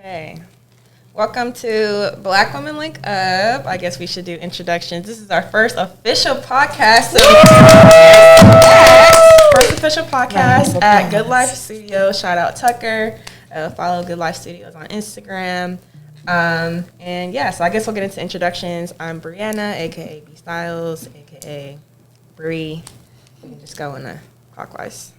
Okay. Welcome to Black Women Link Up. I guess we should do introductions. This is our first official podcast. First official podcast at Good Life Studios. Shout out Tucker. Follow Good Life Studios on Instagram. And yeah, so I guess we'll get into introductions. I'm Brianna, aka B Styles, aka Bree. We can just go in a clockwise.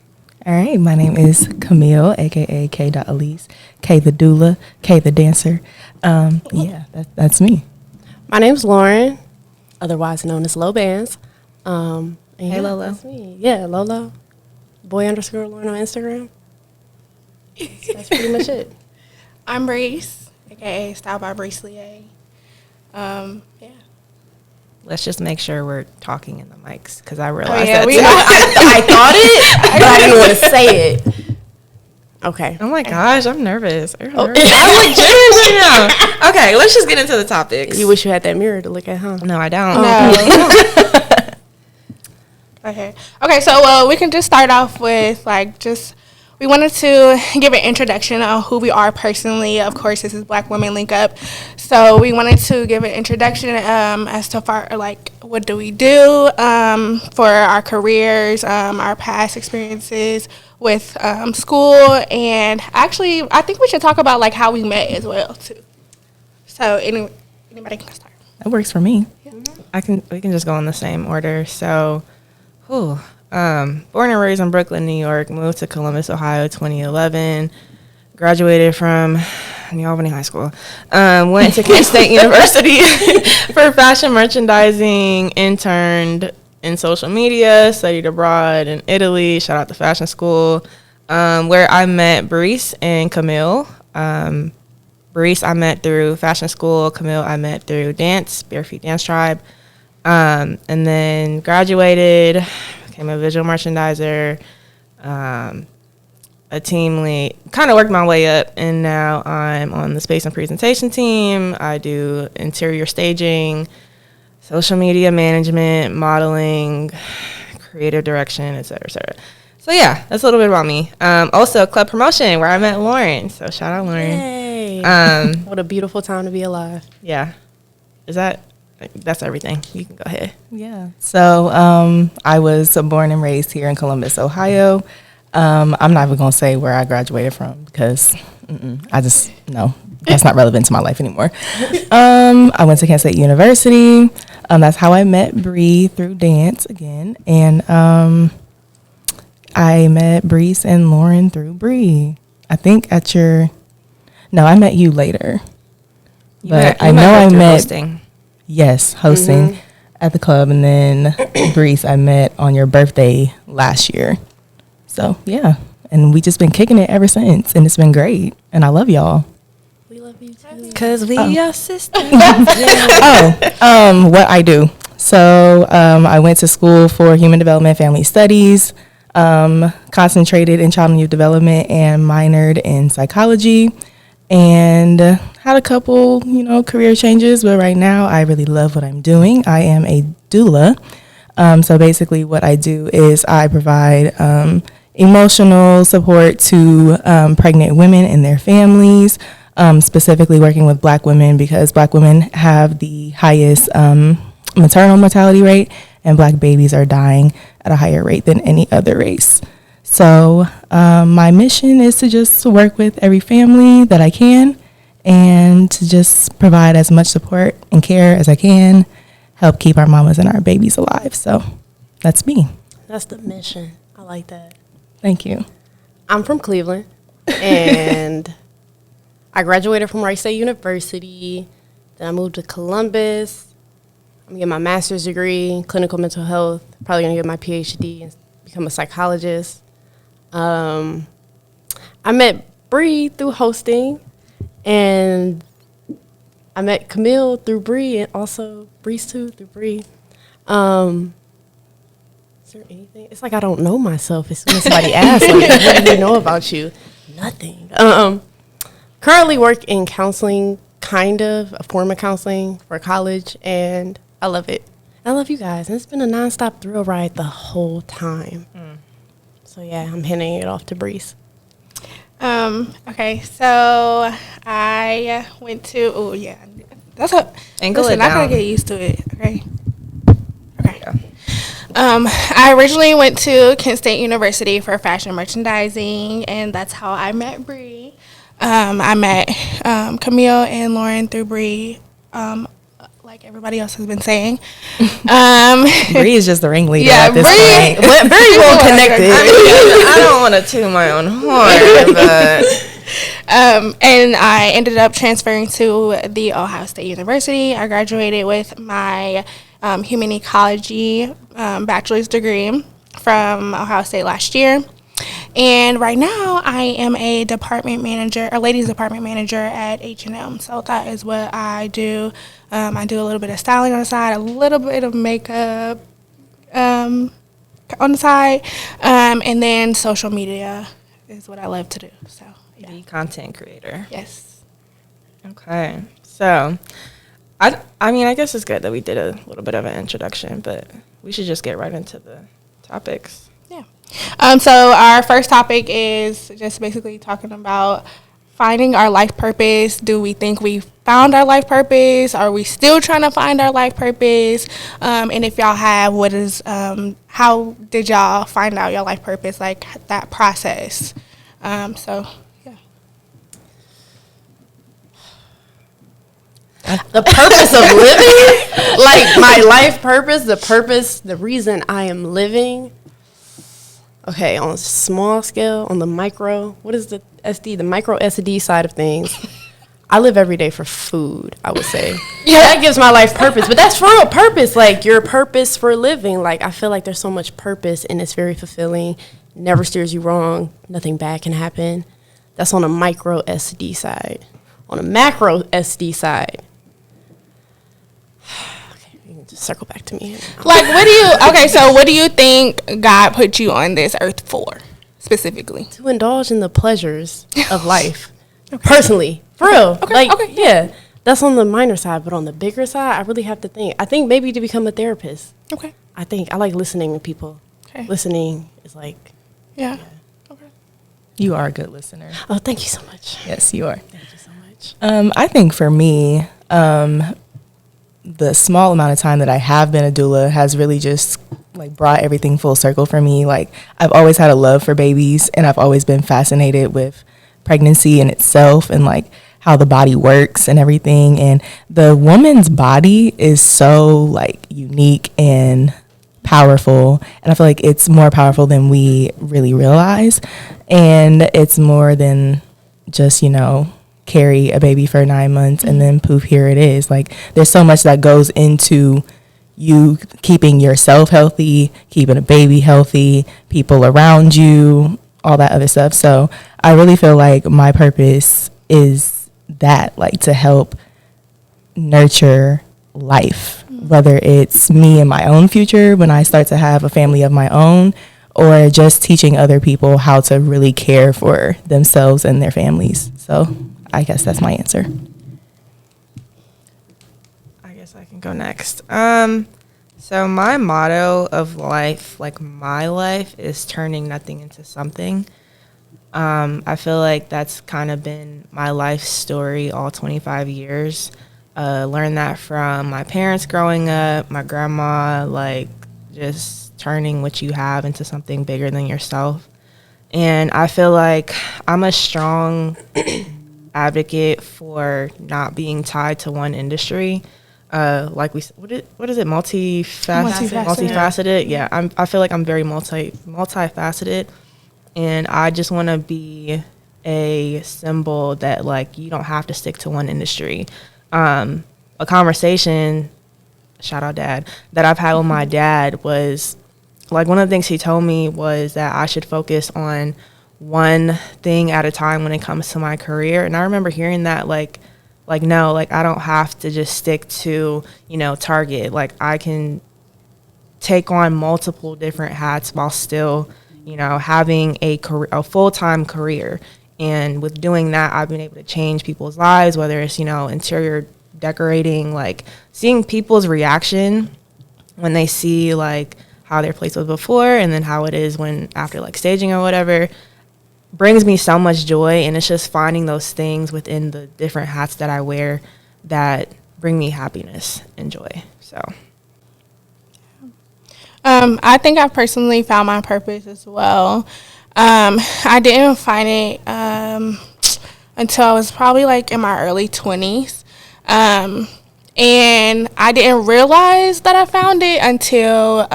All right, my name is Camille, a.k.a. K.Elise, K the doula, K the dancer. That's me. My name's Lauren, otherwise known as Low Bands. Hey, Lolo. That's me. Yeah, Lolo. Boy_Lauren on Instagram. That's pretty much it. I'm Breeze, a.k.a. Style by Breeze Lier. Let's just make sure we're talking in the mics because I realized I thought it, but I didn't want to say it. Okay. Oh my gosh, I'm nervous. I'm legit right now. Okay, let's just get into the topics. You wish you had that mirror to look at, huh? No, I don't. No. Okay, so we can just start off with we wanted to give an introduction on who we are personally. Of course, this is Black Women Link Up. So we wanted to give an introduction as to what do we do for our careers, our past experiences with school, and actually, I think we should talk about how we met as well too. So anybody can start. That works for me. We can just go in the same order. So, born and raised in Brooklyn, New York, moved to Columbus, Ohio, 2011. Graduated from New Albany High School. Went to Kent State University for fashion merchandising. Interned in social media. Studied abroad in Italy. Shout out to fashion school, where I met Breeze and Camille. Breeze I met through fashion school. Camille I met through dance, Bare Feet Dance Tribe. And then graduated. Became a visual merchandiser, a team lead, kind of worked my way up, and now I'm on the space and presentation team. I do interior staging, social media management, modeling, creative direction, et cetera, et cetera. So yeah, that's a little bit about me. Also club promotion where I met Lauren. So shout out Lauren. Yay. What a beautiful time to be alive. Yeah. That's everything. You can go ahead. Yeah. So I was born and raised here in Columbus, Ohio. I'm not even going to say where I graduated from because that's not relevant to my life anymore. I went to Kent State University. That's how I met Bree, through dance again. And I met Breeze and Lauren through Bree. I think I met you later. I met hosting. Yes, hosting at the club, and then Breeze I met on your birthday last year. So yeah, and we just been kicking it ever since, and it's been great, and I love y'all. We love you too. Cause we are sisters. What I do. So I went to school for human development, family studies, concentrated in child and youth development, and minored in psychology. And had a couple, career changes, but right now I really love what I'm doing. I am a doula. So basically what I do is I provide emotional support to pregnant women and their families, specifically working with Black women because Black women have the highest maternal mortality rate, and Black babies are dying at a higher rate than any other race. So my mission is to just work with every family that I can and to just provide as much support and care as I can, help keep our mamas and our babies alive. So that's me. That's the mission. I like that. Thank you. I'm from Cleveland, and I graduated from Rice State University. Then I moved to Columbus. I'm going to get my master's degree in clinical mental health, probably going to get my PhD and become a psychologist. I met Bree through hosting, and I met Camille through Bree, and also Breeze too through Bree. Is there anything? It's like I don't know myself. As soon as somebody asks, what do you know about you? Nothing. Currently work in counseling, kind of a form of counseling for college, and I love it. I love you guys, and it's been a nonstop thrill ride the whole time. So yeah, I'm handing it off to Breeze. Okay, so I I went to. Oh yeah, that's a. Ankle Listen, it I gotta down. get used to it. Okay. Okay. Yeah. I originally went to Kent State University for fashion merchandising, and that's how I met Bree. I met Camille and Lauren through Bree, like everybody else has been saying. Bree is just the ringleader Yeah, at this Bree- point. But very well connected. I don't want to toot my own horn, but And I ended up transferring to the Ohio State University. I graduated with my human ecology bachelor's degree from Ohio State last year. And right now, I am a department manager, a ladies department manager at H&M. So that is what I do. I do a little bit of styling on the side, a little bit of makeup on the side, and then social media is what I love to do. So yeah. the content creator. Yes. Okay. So, I mean, I guess it's good that we did a little bit of an introduction, but we should just get right into the topics. Yeah. So our first topic is just basically talking about finding our life purpose. Do we think we found our life purpose? Are we still trying to find our life purpose? And if y'all have, what is, how did y'all find out your life purpose, like that process? So, yeah. The purpose of living, like my life purpose, the reason I am living. Okay, on a small scale, on the micro, what is the SD, the micro SD side of things? I live every day for food, I would say. Yeah, that gives my life purpose, but that's for real purpose, like your purpose for living. Like, I feel like there's so much purpose and it's very fulfilling, never steers you wrong, nothing bad can happen. That's on a micro SD side. On a macro SD side, just circle back to me. Like, what do you think God put you on this earth for, specifically? To indulge in the pleasures of life. Personally. For real. Yeah. That's on the minor side, but on the bigger side, I really have to think. I think maybe to become a therapist. Okay. I like listening to people. Okay. Listening is like. Yeah. Okay. You are a good listener. Oh, thank you so much. Yes, you are. Thank you so much. I think for me, the small amount of time that I have been a doula has really just like brought everything full circle for me. Like, I've always had a love for babies, and I've always been fascinated with pregnancy in itself and like how the body works and everything. And the woman's body is so like unique and powerful, and I feel like it's more powerful than we really realize. And it's more than just, carry a baby for 9 months and then poof, here it is. Like, there's so much that goes into you keeping yourself healthy, keeping a baby healthy, people around you, all that other stuff. So I really feel like my purpose is that, like, to help nurture life, whether it's me and my own future when I start to have a family of my own, or just teaching other people how to really care for themselves and their families. So I guess that's my answer. I guess I can go next. So my motto of life, like my life, is turning nothing into something. I feel like that's kind of been my life story all 25 years. Learned that from my parents growing up, my grandma, like just turning what you have into something bigger than yourself. And I feel like I'm a strong advocate for not being tied to one industry. Like what is it? Multifaceted. Yeah, I feel like I'm very multifaceted, and I just want to be a symbol that like you don't have to stick to one industry. A conversation, shout out dad, that I've had with my dad was like one of the things he told me was that I should focus on one thing at a time when it comes to my career. And I remember hearing that no, like I don't have to just stick to, Target. Like I can take on multiple different hats while still, having a full-time career. And with doing that, I've been able to change people's lives, whether it's, interior decorating, like seeing people's reaction when they see like how their place was before and then how it is when after like staging or whatever. brings me so much joy, and it's just finding those things within the different hats that I wear that bring me happiness and joy. So I think I personally found my purpose as well. I didn't find it until I was probably like in my early 20s. And I didn't realize that I found it until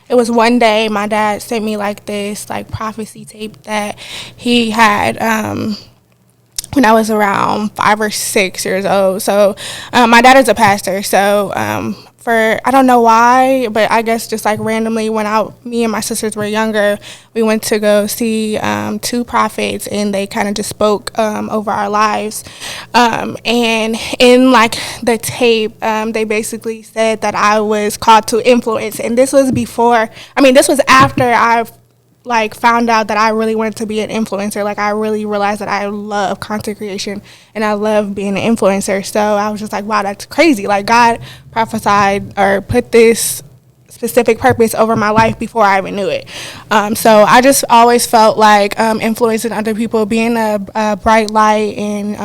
it was one day my dad sent me like this like prophecy tape that he had when I was around 5 or 6 years old. So my dad is a pastor. So for I don't know why, but I guess just like randomly when me and my sisters were younger, we went to go see 2 prophets, and they kind of just spoke over our lives. And in like the tape, they basically said that I was called to influence, and this was after I like found out that I really wanted to be an influencer. Like I really realized that I love content creation and I love being an influencer. So I was just like, wow, that's crazy. Like God prophesied or put this specific purpose over my life before I even knew it. So I just always felt like influencing other people, being a bright light in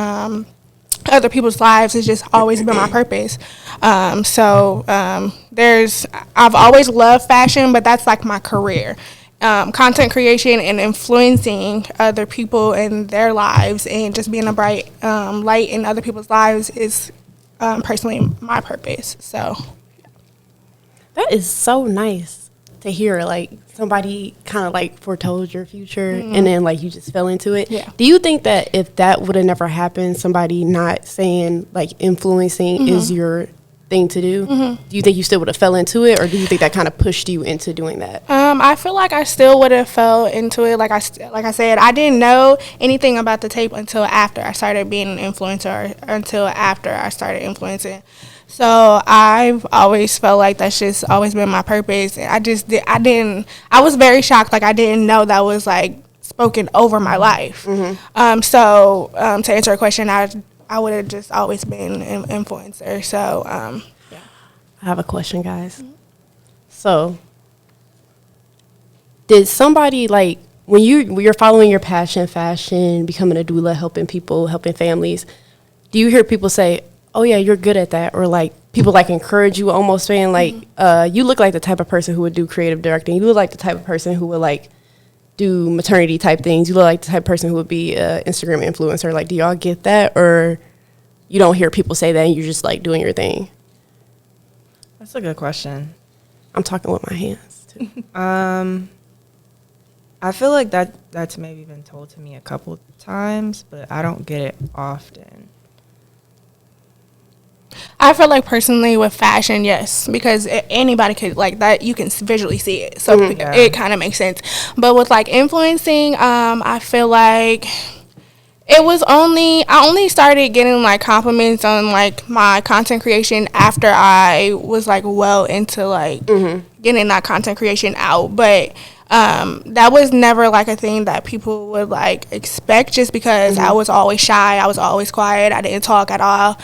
other people's lives has just always been my purpose. I've always loved fashion, but that's like my career. Content creation and influencing other people in their lives and just being a bright light in other people's lives is personally my purpose. So That is so nice to hear. Like somebody kind of like foretold your future, and then like you just fell into it. Yeah. Do you think that if that would have never happened, somebody not saying like influencing is your thing to do, do you think you still would have fell into it, or do you think that kind of pushed you into doing that? I feel like I still would have fell into it. Like I said, I didn't know anything about the tape until after I started being an influencer, or until after I started influencing. So I've always felt like that's just always been my purpose. And I was very shocked. Like I didn't know that was like spoken over my life. To answer your question, I would have just always been an influencer. So, yeah. I have a question, guys. So, did somebody like when you're following your passion, fashion, becoming a doula, helping people, helping families? Do you hear people say, "Oh yeah, you're good at that," or like people like encourage you, almost saying like, "You look like the type of person who would do creative directing. You look like the type of person who would like do maternity type things. You look like the type of person who would be an Instagram influencer." Like, do y'all get that, or you don't hear people say that and you're just like doing your thing? that's a good question. I'm talking with my hands too. I feel like that's maybe been told to me a couple times, but I don't get it often. I feel like personally with fashion, yes, because anybody could like that. You can visually see it, so it kind of makes sense. But with like influencing, I feel like I only started getting like compliments on like my content creation after I was like well into like getting that content creation out. But that was never like a thing that people would like expect, just because I was always shy, I was always quiet, I didn't talk at all.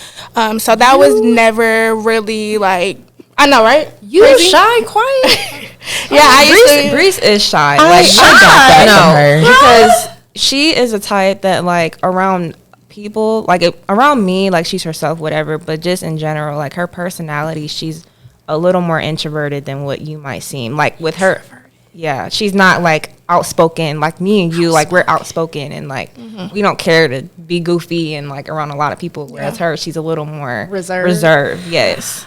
So that was never really like, I know, right? You Crazy? shy, quiet? Yeah, I Breeze is shy. I got that from her. Because she is a type that like around people, like around me, like she's herself, whatever. But just in general, like her personality, she's a little more introverted than what you might seem. Like with her, yeah, she's not like outspoken like me and you. Like we're outspoken and like we don't care to be goofy and like around a lot of people. Whereas her, she's a little more reserved. Yes.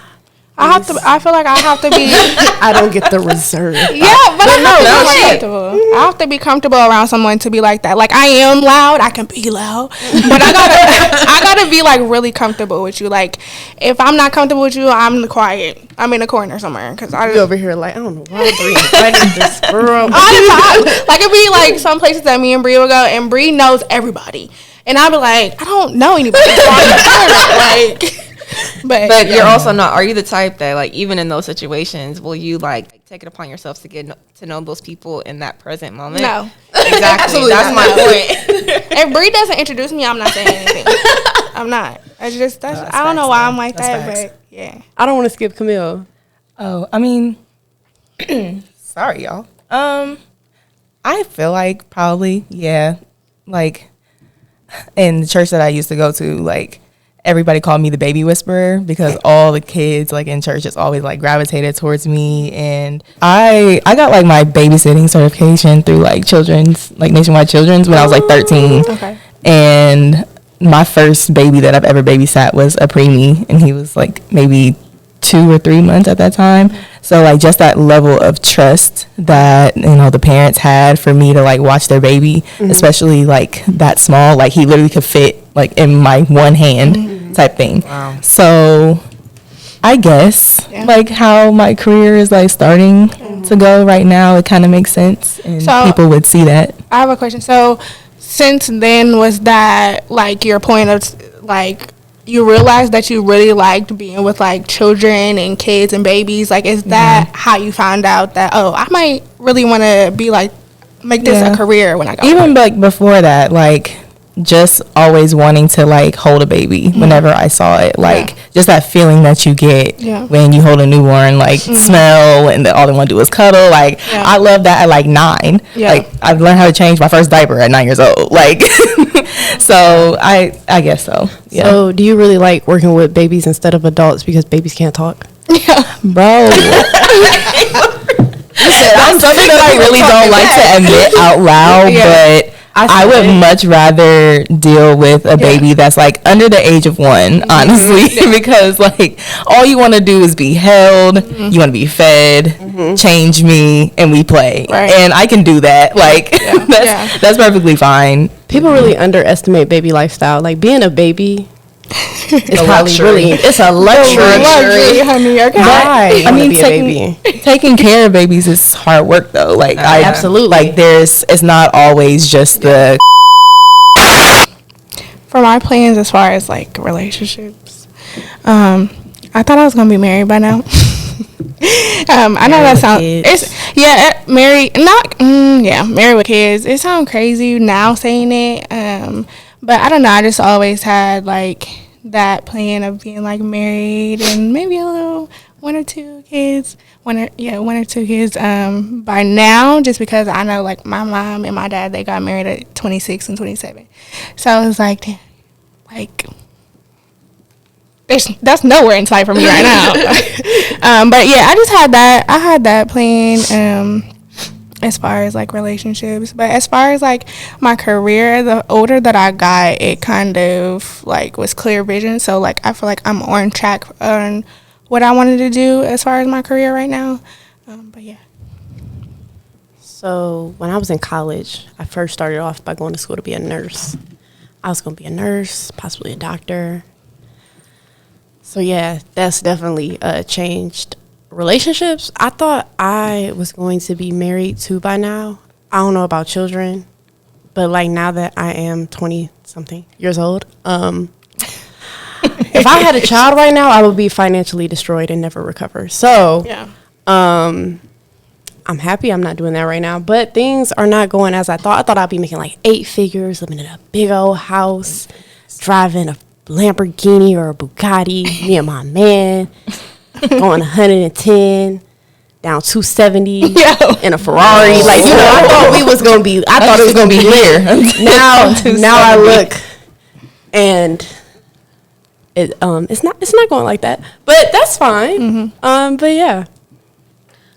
I feel like I have to be. I don't get the reserve. Yeah, but I have to be comfortable around someone to be like that. Like I am loud, I can be loud, but I gotta be like really comfortable with you. Like if I'm not comfortable with you, I'm quiet. I'm in a corner somewhere because I over here like I don't know why Bree invited this girl. all the time. Like it'd be like some places that me and Bree will go, and Bree knows everybody, and I'd be like, I don't know anybody. So I'm like. But you're also not. Are you the type that like even in those situations will you like take it upon yourself to get to know those people in that present moment? No, exactly. That's my point. If Bree doesn't introduce me, I'm not saying anything. I'm not. I just I don't know why I'm like that, but yeah. I don't want to skip Camille. Oh, I mean, sorry, y'all. I feel like probably, yeah, like in the church that I used to go to, like everybody called me the baby whisperer because all the kids like in church just always like gravitated towards me. And I got like my babysitting certification through like children's, like Nationwide Children's, when I was like 13. Okay. And my first baby that I've ever babysat was a preemie, and he was like maybe 2 or 3 months at that time. So like just that level of trust that, you know, the parents had for me to like watch their baby, especially like that small, like he literally could fit like in my one hand type thing. Wow. So I guess like how my career is like starting to go right now, it kind of makes sense, and So- people would see that. I have a question. So, since then, was that like your point of like you realized that you really liked being with like children and kids and babies? Like, is that how you found out that, oh, I might really want to be like make this a career when I go? Even like before that, like just always wanting to like hold a baby whenever I saw it, like just that feeling that you get when you hold a newborn, like smell, and all they want to do is cuddle. Like I love that at like 9. Like I've learned how to change my first diaper at 9 years old. Like so I guess so. Yeah. So, do you really like working with babies instead of adults because babies can't talk? Bro. That's something that I really don't like to admit out loud, but I would much rather deal with a baby that's like under the age of 1, honestly, because like all you want to do is be held, you want to be fed, change me, and we play, and I can do that. Like that's perfectly fine. People really underestimate baby lifestyle. Like being a baby. It's probably really, it's a luxury, honey. Okay. Right. I mean, taking care of babies is hard work, though. Like, absolutely. Like, it's not always just the. For my plans as far as like relationships, I thought I was gonna be married by now. I know that sounds. It's married, not married with kids. It sounds crazy now saying it. But I don't know. I just always had like that plan of being like married and maybe a little 1 or 2 kids. 1 or 2 kids. By now, just because I know like my mom and my dad, they got married at 26 and 27. So I was like, damn, like that's nowhere in sight for me right now. But yeah, I just had that. I had that plan. As far as like relationships, but as far as like my career, the older that I got, it kind of like was clear vision. So like I feel like I'm on track on what I wanted to do as far as my career right now. But yeah. So when I was in college, I first started off by going to school to be a nurse. I was going to be a nurse, possibly a doctor. So yeah, that's definitely changed. Relationships, I thought I was going to be married too by now. I don't know about children, but like now that I am 20 something years old, if I had a child right now, I would be financially destroyed and never recover. So I'm happy I'm not doing that right now, but things are not going as I thought. I thought I'd be making like 8 figures, living in a big old house, driving a Lamborghini or a Bugatti, me and my man. Going 110 down 270 in a Ferrari. Like, you know, I thought it was gonna be clear. Now I look and it's not going like that. But that's fine. But yeah.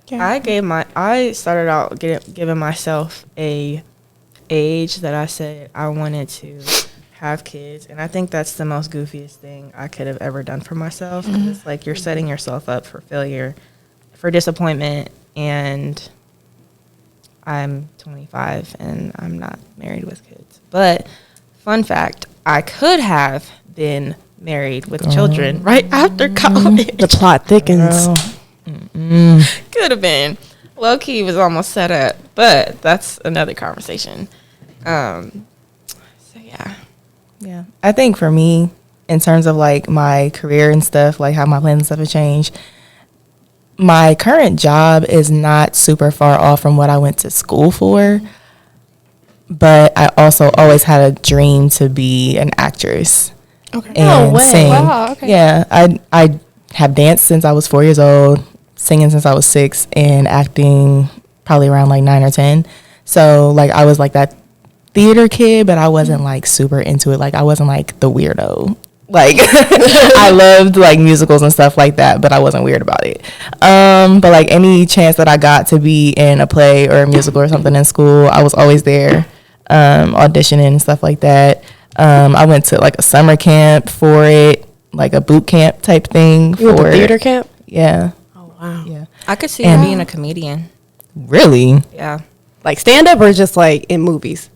I started out giving myself a age that I said I wanted to have kids, and I think that's the most goofiest thing I could have ever done for myself. It's like you're setting yourself up for failure, for disappointment, and I'm 25 and I'm not married with kids. But fun fact, I could have been married with children right after college. The plot thickens. Could have been. Low key was almost set up, but that's another conversation. So yeah. Yeah, I think for me, in terms of like my career and stuff, like how my plans and stuff have changed, my current job is not super far off from what I went to school for, but I also always had a dream to be an actress and sing. Wow, okay. Yeah, I have danced since I was 4 years old, singing since I was 6, and acting probably around like 9 or 10. So like I was like that theater kid, but I wasn't like super into it. Like I wasn't like the weirdo. Like I loved like musicals and stuff like that, but I wasn't weird about it. But like any chance that I got to be in a play or a musical or something in school, I was always there, auditioning and stuff like that. I went to like a summer camp for it, like a boot camp type thing. You went to theater camp? Yeah. Oh, wow. Yeah. I could see you being a comedian. Really? Yeah. Like stand-up or just like in movies?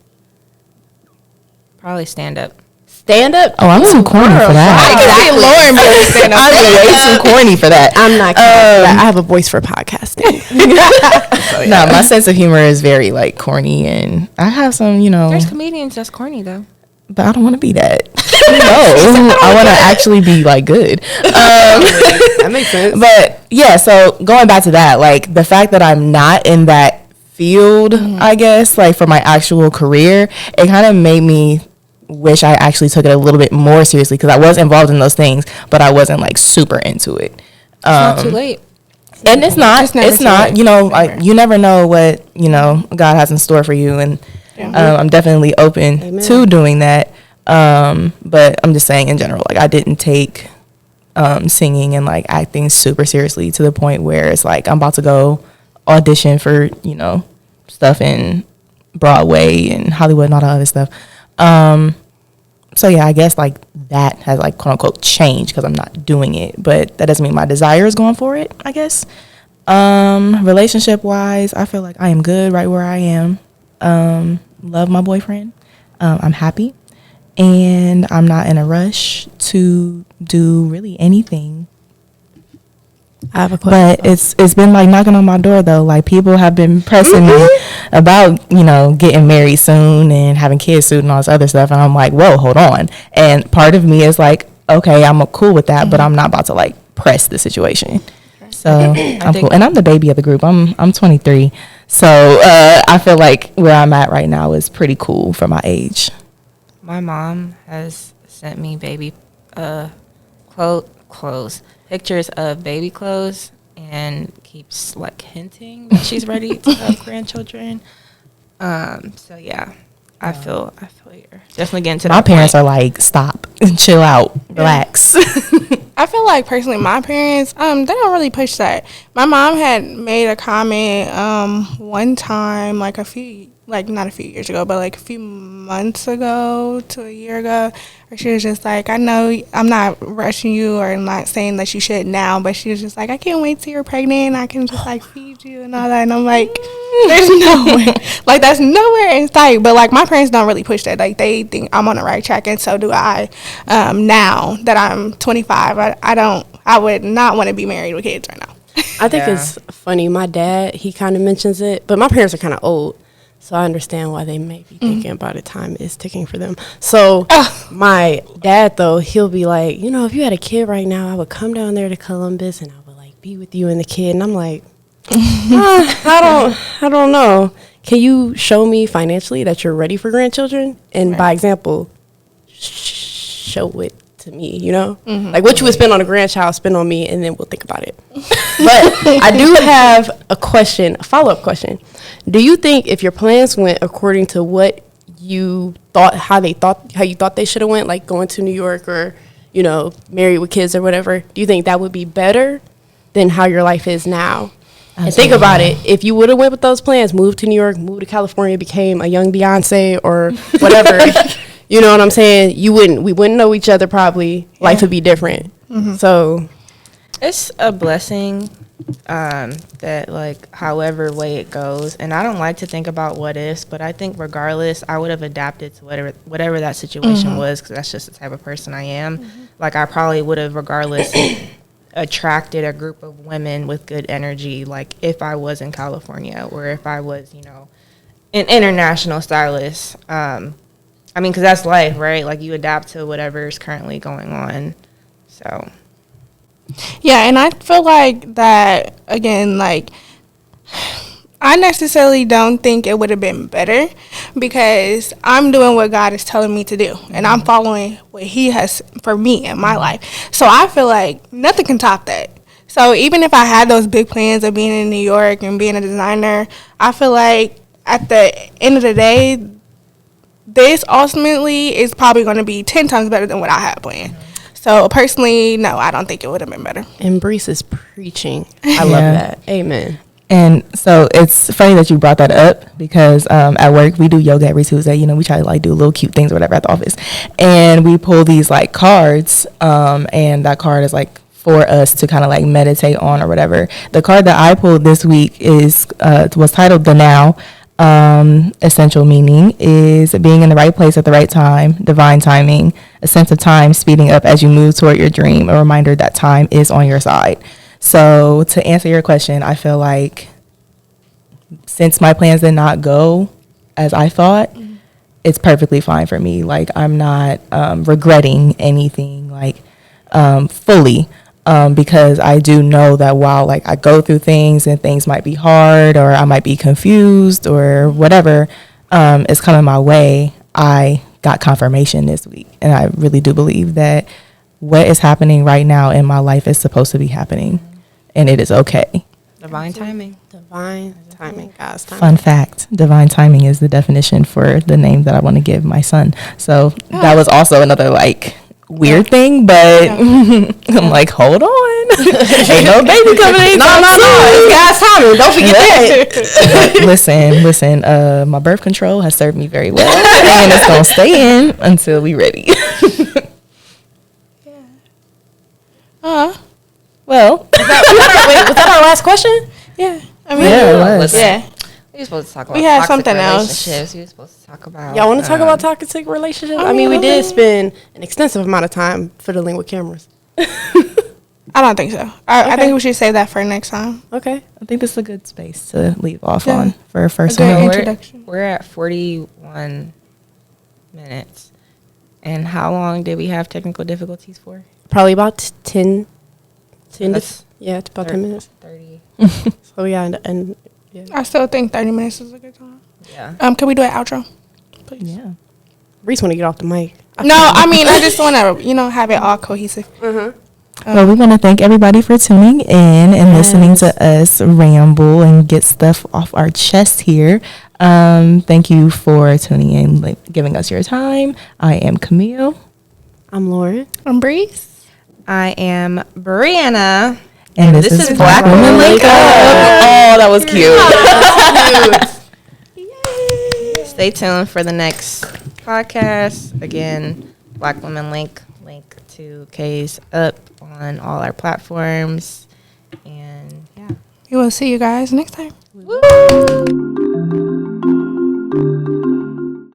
Probably stand up. Stand-up? Oh, I'm too corny for that. I can see Lauren being stand up. I'm way too corny for that. I'm not kidding. I have a voice for podcasting. No, my sense of humor is very like corny, and I have some, There's comedians that's corny though. but I don't want to be that. No, I want to actually be like good. That makes sense. But yeah, so going back to that, like the fact that I'm not in that field, I guess, like for my actual career, it kind of made me wish I actually took it a little bit more seriously, because I was involved in those things, but I wasn't like super into it. It's not too late. And it's not. It's never It's too not. late. You never know what God has in store for you, and I'm definitely open Amen. to doing that. But I'm just saying in general, like I didn't take singing and like acting super seriously to the point where it's like I'm about to go audition for stuff in Broadway and Hollywood and all that other stuff. So yeah, I guess like that has like quote unquote changed because I'm not doing it, but that doesn't mean my desire is going for it, I guess. Relationship wise, I feel like I am good right where I am. Love my boyfriend. I'm happy, and I'm not in a rush to do really anything. I have a question. But it's been like knocking on my door though. Like people have been pressing me about getting married soon and having kids soon and all this other stuff, and I'm like, whoa, hold on. And part of me is like, okay, I'm cool with that, but I'm not about to like press the situation. So I'm cool, and I'm the baby of the group. I'm 23, so I feel like where I'm at right now is pretty cool for my age. My mom has sent me baby pictures of baby clothes and keeps like hinting that she's ready to have grandchildren. So yeah, I feel you're definitely getting to that. My parents point. are like, stop, chill out, relax. I feel like personally, my parents, they don't really push that. My mom had made a comment one time, like not a few years ago, but like a few months ago to a year ago, where she was just like, I know I'm not rushing you or not saying that you should now, but she was just like, I can't wait till you're pregnant. I can just like feed you and all that. And I'm like, there's no way. Like that's nowhere in sight. But like my parents don't really push that. Like they think I'm on the right track, and so do I. Now that I'm 25, I would not want to be married with kids right now. I think it's funny. My dad, he kind of mentions it, but my parents are kind of old, so I understand why they may be thinking about it. Time is ticking for them. So my dad, though, he'll be like, if you had a kid right now, I would come down there to Columbus and I would like be with you and the kid. And I'm like, I don't know. Can you show me financially that you're ready for grandchildren? And by example, show it to me, like what you would spend on a grandchild, spend on me, and then we'll think about it. But I do have a follow-up question. Do you think if your plans went according to what you thought, how you thought they should have went, like going to New York or, married with kids or whatever, do you think that would be better than how your life is now? And think about it. If you would have went with those plans, moved to New York, moved to California, became a young Beyonce or whatever, you know what I'm saying? We wouldn't know each other probably. Yeah. Life would be different. Mm-hmm. So it's a blessing that like however way it goes. And I don't like to think about what ifs, but I think regardless, I would have adapted to whatever that situation was, because that's just the type of person I am. Mm-hmm. Like I probably would have regardless attracted a group of women with good energy, like if I was in California or if I was, an international stylist. I mean, because that's life, right? Like you adapt to whatever's currently going on. So yeah, and I feel like that again, like I necessarily don't think it would have been better, because I'm doing what God is telling me to do, and I'm following what He has for me in my life. So I feel like nothing can top that. So even if I had those big plans of being in New York and being a designer, I feel like at the end of the day, this ultimately is probably going to be 10 times better than what I had planned. So personally, no, I don't think it would have been better. And Brees is preaching. I love that. Amen. And so it's funny that you brought that up because at work we do yoga every Tuesday. You know, we try to like do little cute things or whatever at the office, and we pull these like cards, and that card is like for us to kind of like meditate on or whatever. The card that I pulled this week was titled "The Now." Essential meaning is being in the right place at the right time, divine timing, a sense of time speeding up as you move toward your dream, a reminder that time is on your side. So to answer your question, I feel like since my plans did not go as I thought, it's perfectly fine for me. Like I'm not regretting anything like fully. Because I do know that while like I go through things and things might be hard or I might be confused or whatever is coming my way, I got confirmation this week. And I really do believe that what is happening right now in my life is supposed to be happening. And it is okay. Divine timing. Divine timing, God's timing. Fun fact, divine timing is the definition for the name that I want to give my son. So that was also another like weird thing, but I'm like, hold on. Ain't no baby coming anytime It's God's timing. Don't forget that. Listen, my birth control has served me very well, and it's going to stay in until we ready. Well. Was that our last question? Yeah. I mean, Yeah, it was. Yeah. We were supposed to talk about We had toxic something else. relationships. We were supposed to talk about. Y'all want to talk about toxic relationships? I mean, we did spend an extensive amount of time fiddling with cameras. I don't think so. I think we should save that for next time. Okay. I think this is a good space to leave off on for a first A good one. introduction. We're at 41 minutes. And how long did we have technical difficulties for? Probably about 10 That's it's about 10 minutes. 30. So, yeah, and I still think 30 minutes is a good time. Yeah. Can we do an outro? Please. Yeah. Reese want to get off the mic. No, I mean, I just want to, have it all cohesive. Well, we want to thank everybody for tuning in and listening to us ramble and get stuff off our chest here. Thank you for tuning in, like, giving us your time. I am Camille. I'm Lauren. I'm Breeze. I am Brianna. And this is Black Women Link Up. Oh, that was cute. Stay tuned for the next podcast. Again, Black Women Link to K's up on all our platforms. And yeah. We will see you guys next time. Woo!